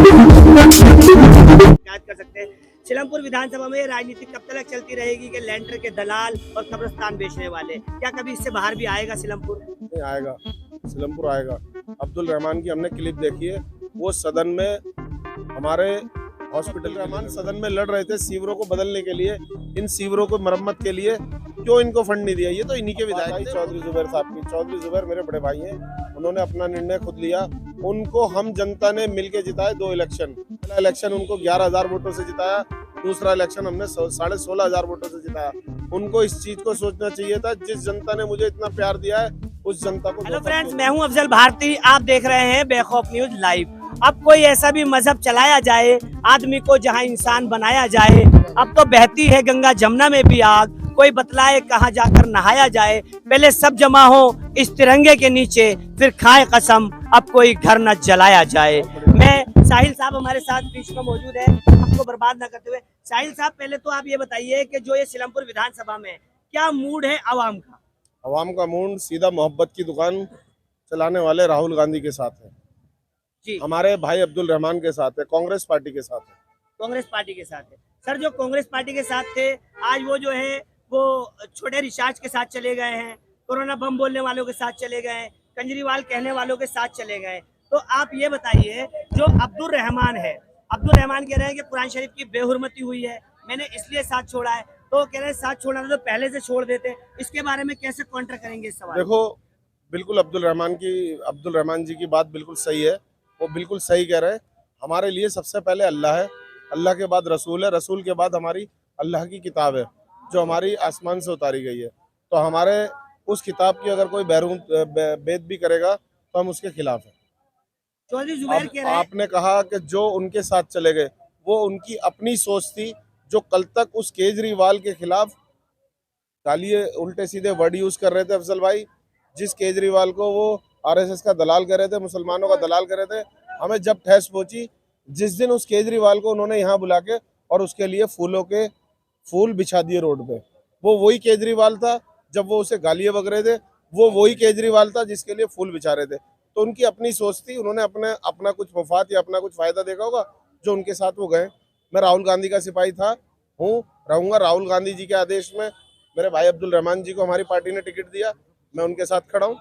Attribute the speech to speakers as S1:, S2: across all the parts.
S1: याद कर सकते हैं। सिलमपुर विधानसभा में राजनीति कब तक चलती रहेगी कि लैंडर के दलाल और कब्रिस्तान बेचने वाले, क्या कभी इससे बाहर भी आएगा सिलमपुर?
S2: नहीं आएगा, सिलमपुर आएगा। अब्दुल रहमान की हमने क्लिप देखी है, वो सदन में हमारे हॉस्पिटल रहमान सदन में लड़ रहे थे सीवरों को बदलने के लिए, इन सीवरों को मरम्मत के लिए। क्यों इनको फंड नहीं दिया? ये तो इन्हीं के विधायक थे। चौधरी जुबैर साहब की, चौधरी जुबैर मेरे बड़े भाई हैं, उन्होंने अपना निर्णय खुद लिया। उनको हम जनता ने मिलके जिताए 2 इलेक्शन। पहला इलेक्शन उनको 11,000 वोटों से जिताया, दूसरा इलेक्शन हमने 16,500 वोटों से जिताया। उनको इस चीज को सोचना चाहिए था, जिस जनता ने मुझे इतना प्यार दिया है उस जनता को।
S1: हेलो फ्रेंड्स, मैं हूं अफजल भारती, आप देख रहे हैं बेखौफ न्यूज लाइव। अब कोई ऐसा भी मजहब चलाया जाए, आदमी को जहां इंसान बनाया जाए। अब तो बहती है गंगा जमुना में भी आग, कोई बतलाए कहां जाकर नहाया जाए। पहले सब जमा हो इस तिरंगे के नीचे, फिर खाए कसम अब कोई घर न जलाया जाए। मैं साहिल साहब हमारे साथ बीच में मौजूद है, आपको बर्बाद न करते हुए। साहिल साहब, पहले तो आप ये बताइए कि जो ये सिलमपुर विधानसभा में क्या मूड है आवाम का?
S2: अवाम का मूड सीधा मोहब्बत की दुकान चलाने वाले राहुल गांधी के साथ है
S1: जी,
S2: हमारे भाई अब्दुल रहमान के साथ है, कांग्रेस पार्टी के साथ है।
S1: कांग्रेस पार्टी के साथ है। सर, जो कांग्रेस पार्टी के साथ थे, आज वो जो है वो छोटे रिचार्ज के साथ चले गए हैं, कोरोना बम बोलने वालों के साथ चले गए, केजरीवाल कहने वालों के साथ चले गए। तो आप ये बताइए, जो अब्दुल रहमान है, अब्दुल रहमान कह रहे हैं कि कुरान शरीफ की बेहुरमती हुई है, मैंने इसलिए साथ छोड़ा है। तो कह रहे हैं साथ छोड़ना तो पहले से छोड़ देते। इसके बारे में कैसे काउंटर करेंगे इस सवाल?
S2: देखो, बिल्कुल अब्दुल रहमान जी की बात बिल्कुल सही है, वो बिल्कुल सही कह रहे हैं। हमारे लिए सबसे पहले अल्लाह है, अल्लाह के बाद रसूल है, रसूल के बाद हमारी अल्लाह की किताब है जो हमारी आसमान से उतारी गई है। तो हमारे उस किताब की अगर कोई बेद भी करेगा तो हम उसके खिलाफ हैं।
S1: चौधरी जुबैर
S2: अब
S1: कह रहे हैं।
S2: आपने कहा कि जो उनके साथ चले गए वो उनकी अपनी सोच थी, जो कल तक उस केजरीवाल के खिलाफ गाली उल्टे सीधे वर्ड यूज कर रहे थे अफजल भाई, जिस केजरीवाल को वो आरएसएस का दलाल कर रहे थे, मुसलमानों का दलाल कर रहे थे। हमें जब ठेस पहुंची जिस दिन उस केजरीवाल को उन्होंने यहाँ बुला के और उसके लिए फूलों के फूल बिछा दिए रोड पे, वो वही केजरीवाल था। जब वो उसे गालियां बक रहे थे, वो वही केजरीवाल था जिसके लिए फूल बिछा रहे थे। तो उनकी अपनी सोच थी, उन्होंने अपना कुछ मफाद या अपना कुछ फायदा देखा होगा जो उनके साथ वो गए। मैं राहुल गांधी का सिपाही था, हूँ, रहूंगा। राहुल गांधी जी के आदेश में मेरे भाई अब्दुल रहमान जी को हमारी पार्टी ने टिकट दिया, मैं उनके साथ खड़ा हूँ।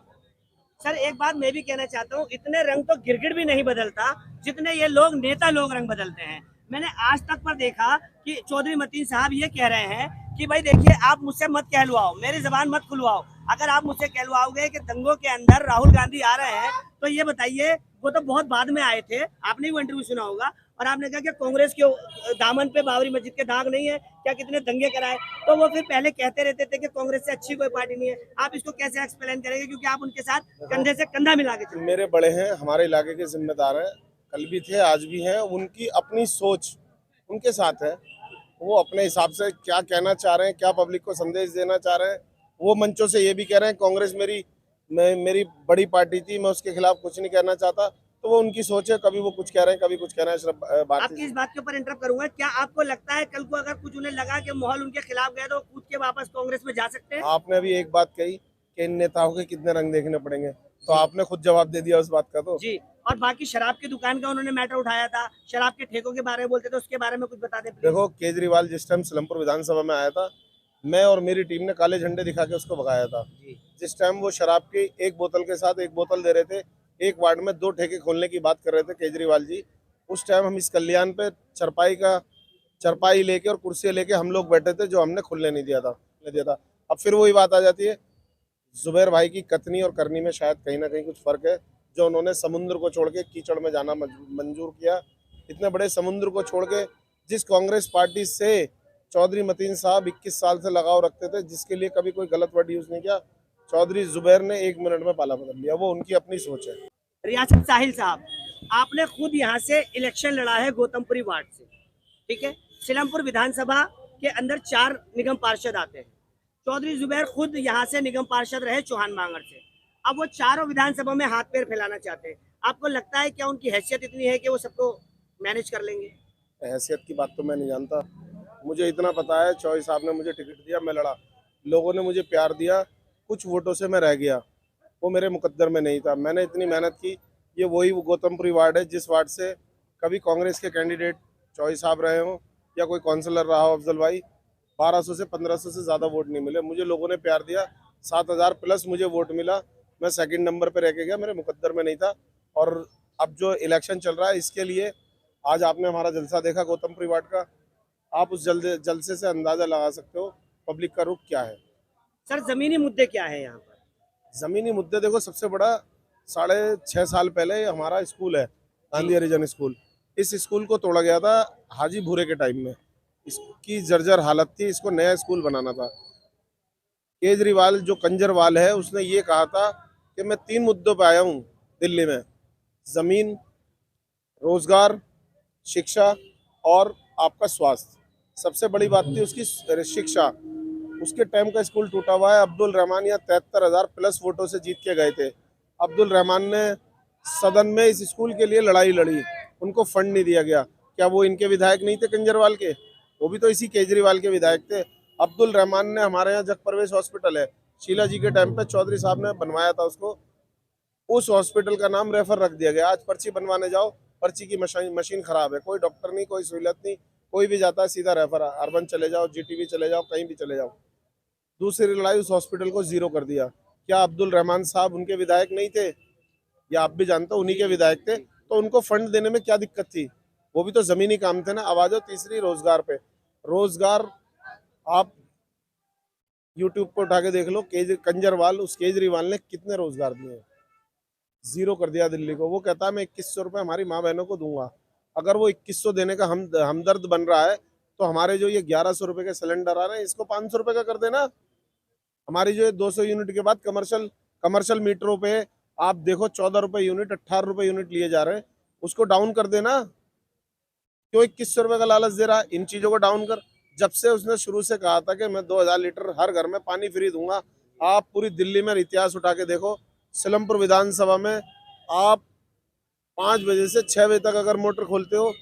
S1: सर, एक बात मैं भी कहना चाहता हूँ, इतने रंग तो गिरगिट भी नहीं बदलता जितने ये लोग नेता लोग रंग बदलते हैं। मैंने आज तक पर देखा कि चौधरी मतीन साहब ये कह रहे हैं कि भाई देखिए, आप मुझसे मत कहलवाओ, मेरी जबान मत खुलवाओ। अगर आप मुझसे कहलवाओगे कि दंगों के अंदर राहुल गांधी आ रहे हैं, तो ये बताइए, वो तो बहुत बाद में आए थे, आपने भी इंटरव्यू सुना होगा, और आपने कहा कि कांग्रेस के दामन पे बाबरी मस्जिद के दाग नहीं है, क्या कितने दंगे कराए। तो वो फिर पहले कहते रहते थे कि कांग्रेस से अच्छी कोई पार्टी नहीं है। आप इसको कैसे एक्सप्लेन करेंगे, क्योंकि आप उनके साथ कंधे से कंधा मिला के चलते हैं?
S2: मेरे बड़े हैं, हमारे इलाके के जिम्मेदार हैं, कल भी थे आज भी हैं। उनकी अपनी सोच उनके साथ है, वो अपने हिसाब से क्या कहना चाह रहे हैं, क्या पब्लिक को संदेश देना चाह रहे हैं। वो मंचों से ये भी कह रहे हैं कांग्रेस मेरी बड़ी पार्टी थी, मैं उसके खिलाफ कुछ नहीं कहना चाहता। तो वो उनकी सोच है, कभी वो कुछ कह रहे हैं, कभी कुछ कह रहे हैं।
S1: आपकी इस बात के ऊपर इंटरप्ट करूंगा, क्या आपको लगता है कल को अगर कुछ उन्हें लगा कि माहौल उनके खिलाफ गया, तो कूद के वापस कांग्रेस में जा सकते हैं?
S2: आपने अभी एक बात कही कि इन नेताओं के कितने रंग देखने पड़ेंगे, तो आपने खुद जवाब दे दिया उस बात का। तो
S1: जी। और बाकी शराब की दुकान का उन्होंने मैटर उठाया था, शराब के ठेकों के बारे में बोलते थे, उसके बारे में कुछ बता दें प्लीज।
S2: देखो, केजरीवाल जिस टाइम सिलमपुर विधानसभा में आया था, मैं और मेरी टीम ने काले झंडे दिखा के उसको भगाया था।
S1: जी।
S2: जिस टाइम वो शराब की एक बोतल के साथ एक बोतल दे रहे थे, एक वार्ड में 2 ठेके खोलने की बात कर रहे थे केजरीवाल जी, उस टाइम हम इस कल्याण पे चरपाई लेके और कुर्सियां लेके हम लोग बैठे थे, जो हमने खुलने नहीं दिया था। अब फिर वही बात आ जाती है, जुबैर भाई की कथनी और करनी में शायद कहीं ना कहीं कुछ फर्क है। जो उन्होंने समुद्र को छोड़ के कीचड़ में जाना मंजूर किया, इतने बड़े समुद्र को छोड़ के, जिस कांग्रेस पार्टी से चौधरी मतीन साहब 21 साल से लगाव रखते थे, जिसके लिए कभी कोई गलत वर्ड यूज नहीं किया, चौधरी जुबैर ने 1 मिनट में पाला बदल लिया। वो उनकी अपनी सोच है।
S1: रियासत साहिल साहब, आपने खुद यहाँ से इलेक्शन लड़ा है गौतमपुरी वार्ड से, ठीक है? सिलमपुर विधानसभा के अंदर 4 निगम पार्षद आते हैं। चौधरी जुबैर खुद यहाँ से निगम पार्षद रहे चौहान मांगड़ से। अब वो चारों विधानसभा में हाथ पैर फैलाना चाहते हैं। आपको लगता है क्या उनकी हैसियत इतनी है कि वो सबको मैनेज कर लेंगे?
S2: हैसियत की बात तो मैं नहीं जानता, मुझे इतना पता है चौधरी साहब ने मुझे टिकट दिया, मैं लड़ा, लोगों ने मुझे प्यार दिया, कुछ वोटों से मैं रह गया, वो मेरे मुकद्दर में नहीं था। मैंने इतनी मेहनत की। ये वही गौतमपुरी वार्ड है जिस वार्ड से कभी कांग्रेस के कैंडिडेट चॉइस साहब रहे हों या कोई काउंसलर रहा हो अफजल भाई, 1200 से 1500 से ज़्यादा वोट नहीं मिले मुझे। लोगों ने प्यार दिया, 7000 प्लस मुझे वोट मिला। मैं सेकंड नंबर पे रह के गया, मेरे मुकद्दर में नहीं था। और अब जो इलेक्शन चल रहा है इसके लिए आज आपने हमारा जलसा देखा गौतमपुरी वार्ड का, आप उस जलसे से अंदाजा लगा सकते हो पब्लिक का रुख क्या है।
S1: सर जमीनी मुद्दे क्या है यहाँ पर?
S2: जमीनी मुद्दे देखो, सबसे बड़ा 6.5 साल पहले हमारा स्कूल है गांधी हरिजन स्कूल, इस स्कूल को तोड़ा गया था हाजी भूरे के टाइम में। इसकी जर्जर हालत थी, इसको नया स्कूल बनाना था। केजरीवाल जो कंजरवाल है उसने ये कहा था कि मैं 3 मुद्दों पे आया हूँ दिल्ली में, जमीन, रोजगार, शिक्षा और आपका स्वास्थ्य। सबसे बड़ी बात थी उसकी शिक्षा। उसके टाइम का स्कूल टूटा हुआ है। अब्दुल रहमान यहाँ 73,000 प्लस वोटों से जीत के गए थे। अब्दुल रहमान ने सदन में इस स्कूल के लिए लड़ाई लड़ी, उनको फंड नहीं दिया गया। क्या वो इनके विधायक नहीं थे कंजरवाल के? वो भी तो इसी केजरीवाल के विधायक थे। अब्दुल रहमान ने, हमारे यहाँ जग प्रवेश हॉस्पिटल है, शीला जी के टाइम पे चौधरी साहब ने बनवाया था उसको, उस हॉस्पिटल का नाम रेफर रख दिया गया। आज पर्ची बनवाने जाओ, पर्ची की मशीन खराब है, कोई डॉक्टर नहीं, कोई सहूलत नहीं, कोई भी जाता है सीधा रेफर। अर्बन चले जाओ, जीटीवी चले जाओ, कहीं भी चले जाओ। दूसरी लड़ाई, उस हॉस्पिटल को जीरो कर दिया। क्या अब्दुल रहमान साहब उनके विधायक नहीं थे? या आप भी जानते हो उन्हीं के विधायक थे, तो उनको फंड देने में क्या दिक्कत थी? वो भी तो जमीनी काम थे ना। आवाज हो तीसरी, रोजगार पे। रोजगार आप यूट्यूब पर उठा के देख लो, कंजरवाल, उस केजरीवाल ने कितने रोजगार दिए? जीरो कर दिया दिल्ली को। वो कहता है मैं 2100 रुपये हमारी माँ बहनों को दूंगा। अगर वो 2100 देने का हमदर्द बन रहा है, तो हमारे जो ये 1100 रुपये के सिलेंडर आ रहे हैं, इसको 500 रुपये का कर देना। हमारी जो 200 यूनिट के बाद कमर्शियल मीटरों पे आप देखो 14 रुपये यूनिट, 18 रुपये यूनिट लिए जा रहे हैं, उसको डाउन कर देना। क्यों 2100 रुपये का लालच दे रहा है? इन चीजों को डाउन कर। जब से उसने शुरू से कहा था कि मैं 2000 लीटर हर घर में पानी फ्री दूंगा, आप पूरी दिल्ली में इतिहास उठा के देखो। सिलमपुर विधानसभा में आप 5 बजे से 6 बजे तक अगर मोटर खोलते हो,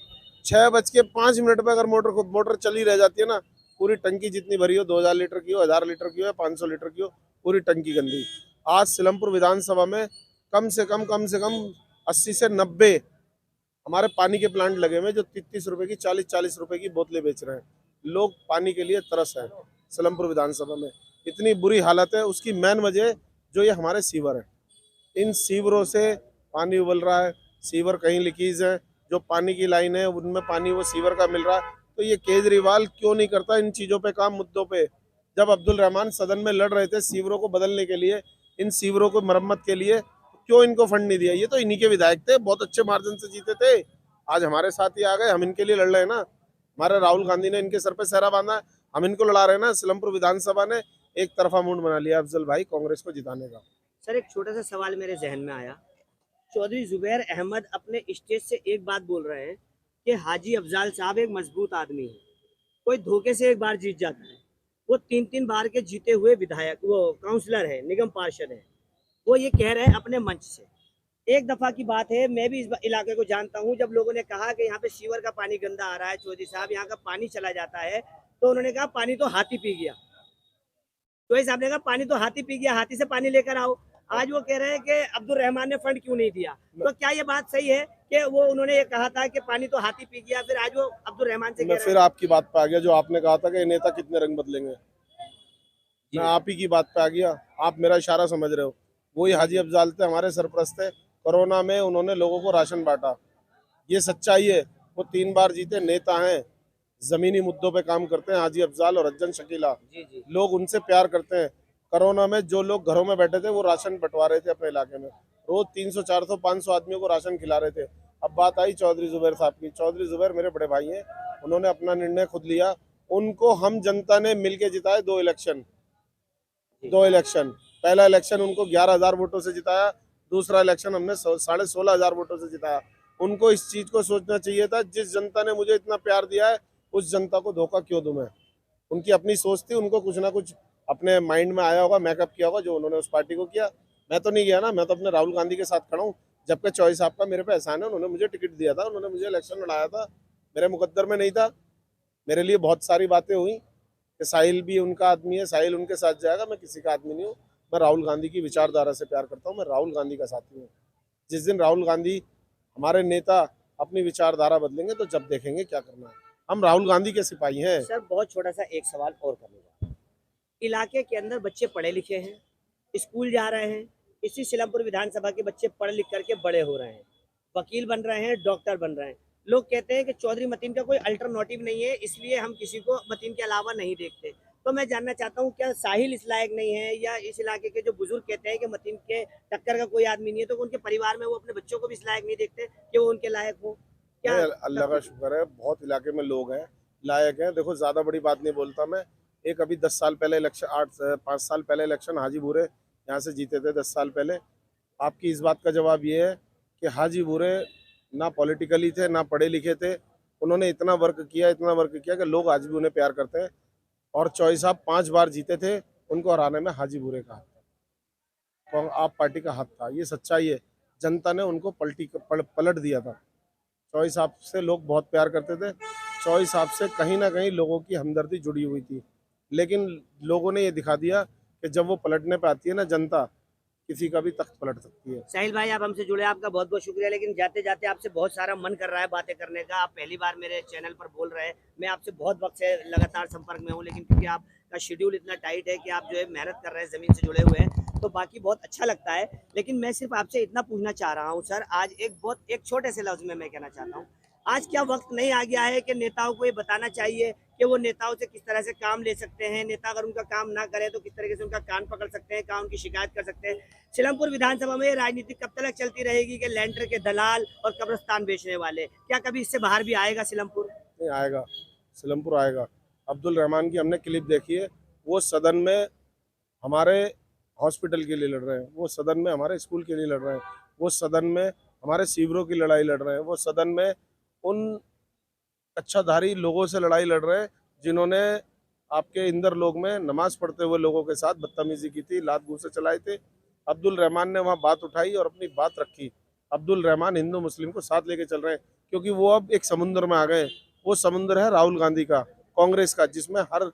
S2: 6:05 पे अगर मोटर चली रह जाती है ना, पूरी टंकी जितनी भरी हो, 2000 लीटर की हो, 1000 लीटर की हो, 500 लीटर की हो, पूरी टंकी गंदी। आज सिलमपुर विधानसभा में कम से कम 80 से 90 हमारे पानी के प्लांट लगे हुए जो 30 रुपए की, 40 रुपए की बोतलें बेच रहे हैं। लोग पानी के लिए तरस है। सिलमपुर विधानसभा में इतनी बुरी हालत है। उसकी मेन वजह जो ये हमारे सीवर है, इन सीवरों से पानी उबल रहा है। सीवर कहीं लीकेज है, जो पानी की लाइन है उनमें पानी वो सीवर का मिल रहा है। तो ये केजरीवाल क्यों नहीं करता इन चीज़ों पे काम, मुद्दों पे? जब अब्दुल रहमान सदन में लड़ रहे थे सीवरों को बदलने के लिए, इन सीवरों को मरम्मत के लिए, क्यों इनको फंड नहीं दिया? ये तो इन्हीं के विधायक थे, बहुत अच्छे मार्जिन से जीते थे। आज हमारे साथ ही आ गए, हम इनके लिए लड़ रहे हैं ना। हमारे राहुल गांधी ने इनके सर पे सहरा बांधा है, हम इनको लड़ा रहे हैं ना। सिलमपुर विधानसभा ने एक तरफा मूड बना लिया अफजल भाई कांग्रेस को जिताने का।
S1: सर एक छोटा सा सवाल मेरे जहन में आया। चौधरी जुबैर अहमद अपने स्टेज से एक बात बोल रहे हैं कि हाजी अफजाल साहब एक मजबूत आदमी है, कोई धोखे से एक बार जीत जाता है, वो 3 बार के जीते हुए विधायक, वो काउंसलर है, निगम पार्षद है, वो ये कह रहे हैं अपने मंच से। एक दफा की बात है, मैं भी इस इलाके को जानता हूँ, जब लोगों ने कहा कि यहाँ पे सीवर का पानी गंदा आ रहा है, चौधरी साहब यहाँ का पानी चला जाता है, तो उन्होंने कहा पानी तो हाथी पी गया। चौधरी साहब ने कहा पानी तो हाथी पी गया, हाथी से पानी लेकर आओ। आज वो कह रहे हैं कि अब्दुल रहमान ने फंड क्यों नहीं दिया। तो क्या ये बात सही है कि वो उन्होंने ये कहा था कि पानी तो हाथी पी गया, फिर आज वो अब्दुल रहमान से
S2: मैं फिर आपकी बात पे आ गया, जो आपने कहा था कि नेता कितने रंग बदलेंगे, मैं आप ही की बात पे आ गया। आप मेरा इशारा समझ रहे हो। वही हाजी अफजाल थे, हमारे सरपरस्त थे। कोरोना में उन्होंने लोगों को राशन बांटा, ये सच्चाई है। वो 3 बार जीते नेता हैं, जमीनी मुद्दों पे काम करते हैं। हाजी अफजाल और अज्जन शकीला, लोग उनसे प्यार करते हैं। कोरोना में जो लोग घरों में बैठे थे वो राशन बंटवा रहे थे अपने इलाके में, रोज 300, 400, 500 आदमियों को राशन खिला रहे थे। अब बात आई चौधरी जुबैर साहब की। चौधरी जुबैर मेरे बड़े भाई हैं, उन्होंने अपना निर्णय खुद लिया। उनको हम जनता ने मिलके जिताए 2 इलेक्शन। पहला इलेक्शन उनको 11,000 वोटों से जिताया, दूसरा इलेक्शन हमने 16,500 वोटों से जिताया। उनको इस चीज को सोचना चाहिए था, जिस जनता ने मुझे इतना प्यार दिया है उस जनता को धोखा क्यों दूं मैं। उनकी अपनी सोच थी, उनको कुछ ना कुछ अपने माइंड में आया होगा, मेकअप किया होगा, जो उन्होंने उस पार्टी को किया। मैं तो नहीं गया ना, मैं तो अपने राहुल गांधी के साथ खड़ा हूँ। जबकि चौधरी साहब का मेरे पे एहसान है, उन्होंने मुझे टिकट दिया था, उन्होंने मुझे इलेक्शन लड़ाया था, मेरे मुकद्दर में नहीं था। मेरे लिए बहुत सारी बातें हुई कि साहिल भी उनका आदमी है, साहिल उनके साथ जाएगा, मैं किसी का आदमी नहीं हूँ। मैं राहुल गांधी की विचारधारा से प्यार करता हूँ, मैं राहुल गांधी का साथी हूँ। जिस दिन राहुल गांधी हमारे नेता अपनी विचारधारा बदलेंगे तो जब देखेंगे क्या करना है। हम राहुल गांधी के सिपाही हैं।
S1: सर बहुत छोटा सा एक सवाल और करूंगा। इलाके के अंदर बच्चे पढ़े लिखे हैं, स्कूल जा रहे हैं, इसी सीलमपुर विधानसभा के बच्चे पढ़ लिख करके बड़े हो रहे हैं, वकील बन रहे हैं, डॉक्टर बन रहे हैं। लोग कहते हैं कि चौधरी मतीन का कोई अल्टरनेटिव नहीं है, इसलिए हम किसी को मतीन के अलावा नहीं देखते। तो मैं जानना चाहता हूँ, क्या साहिल इस लायक नहीं है, या इस इलाके के जो बुजुर्ग कहते हैं कि मतीन के टक्कर का कोई आदमी नहीं है, तो उनके परिवार में वो अपने बच्चों को भी इस लायक नहीं देखते कि वो उनके लायक हो? क्या
S2: अल्लाह का शुक्र है, बहुत इलाके में लोग हैं लायक हैं। देखो ज़्यादा बड़ी बात नहीं बोलता मैं। एक अभी 10 साल पहले इलेक्शन, 5 साल पहले इलेक्शन हाजी बूरे यहाँ से जीते थे 10 साल पहले। आपकी इस बात का जवाब ये है कि हाजी बूरे ना पॉलिटिकली थे ना पढ़े लिखे थे। उन्होंने इतना वर्क किया कि लोग आज भी उन्हें प्यार करते हैं। और चौधरी साहब 5 बार जीते थे, उनको हराने में हाजी बूरे का हाथ था, आप पार्टी का हाथ था। ये सच्चाई है। जनता ने उनको पलट दिया था। चौधरी साहब से लोग बहुत प्यार करते थे। चौधरी साहब से कहीं ना कहीं लोगों की हमदर्दी जुड़ी हुई थी, लेकिन लोगों ने ये दिखा दिया कि जब वो पलटने पे आती है ना जनता, किसी का भी तख्त पलट सकती है।
S1: साहिल भाई, आप हमसे जुड़े, आपका बहुत बहुत शुक्रिया। लेकिन जाते जाते आपसे बहुत सारा मन कर रहा है बातें करने का। आप पहली बार मेरे चैनल पर बोल रहे हैं। मैं आपसे बहुत वक्त से लगातार संपर्क में हूँ, लेकिन क्योंकि आपका शेड्यूल इतना टाइट है कि आप जो है मेहनत कर रहे हैं, ज़मीन से जुड़े हुए हैं, तो बाकी बहुत अच्छा लगता है। लेकिन मैं सिर्फ आपसे इतना पूछना चाह रहा हूँ सर, आज एक छोटे से लफ्ज़ में मैं कहना चाहता हूँ, आज क्या वक्त नहीं आ गया है कि नेताओं को ये बताना चाहिए कि वो नेताओं से किस तरह से काम ले सकते हैं, नेता अगर उनका काम ना करे तो किस तरीके से उनका कान पकड़ सकते हैं, कहाँ उनकी शिकायत कर सकते हैं? सीलमपुर विधानसभा में ये राजनीति कब तक चलती रहेगी कि लैंडर के दलाल और कब्रिस्तान बेचने वाले? क्या कभी इससे बाहर भी आएगा सीलमपुर?
S2: नहीं आएगा, सीलमपुर आएगा। अब्दुल रहमान की हमने क्लिप देखी है। वो सदन में हमारे हॉस्पिटल के लिए लड़ रहे हैं, वो सदन में हमारे स्कूल के लिए लड़ रहे हैं, वो सदन में हमारे सीवरों की लड़ाई लड़ रहे हैं, वो सदन में उन अच्छाधारी लोगों से लड़ाई लड़ रहे हैं जिन्होंने आपके इंदर लोग में नमाज पढ़ते हुए लोगों के साथ बदतमीजी की थी, लात घूंसे चलाए थे। अब्दुल रहमान ने वहाँ बात उठाई और अपनी बात रखी। अब्दुल रहमान हिंदू मुस्लिम को साथ लेके चल रहे हैं, क्योंकि वो अब एक समुद्र में आ गए। वो समुद्र है राहुल गांधी का, कांग्रेस का, जिसमें हर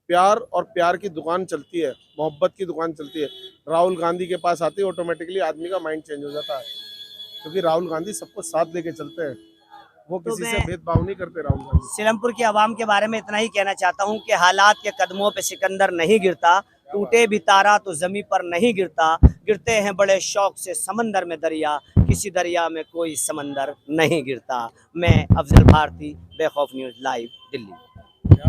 S2: प्यार और प्यार की दुकान चलती है, मोहब्बत की दुकान चलती है। राहुल गांधी के पास आते ही ऑटोमेटिकली आदमी का माइंड चेंज हो जाता है, क्योंकि राहुल गांधी सबको साथ लेके चलते हैं। वो
S1: तो
S2: किसी से
S1: मैं
S2: भेदभाव नहीं करते राहुल गांधी।
S1: सीलमपुर की आवाम के बारे में इतना ही कहना चाहता हूँ कि हालात के कदमों पे सिकंदर नहीं गिरता, टूटे भी तारा तो जमी पर नहीं गिरता, गिरते हैं बड़े शौक से समंदर में दरिया, किसी दरिया में कोई समंदर नहीं गिरता। मैं अफजल भारती, बेखौफ न्यूज़ लाइव, दिल्ली।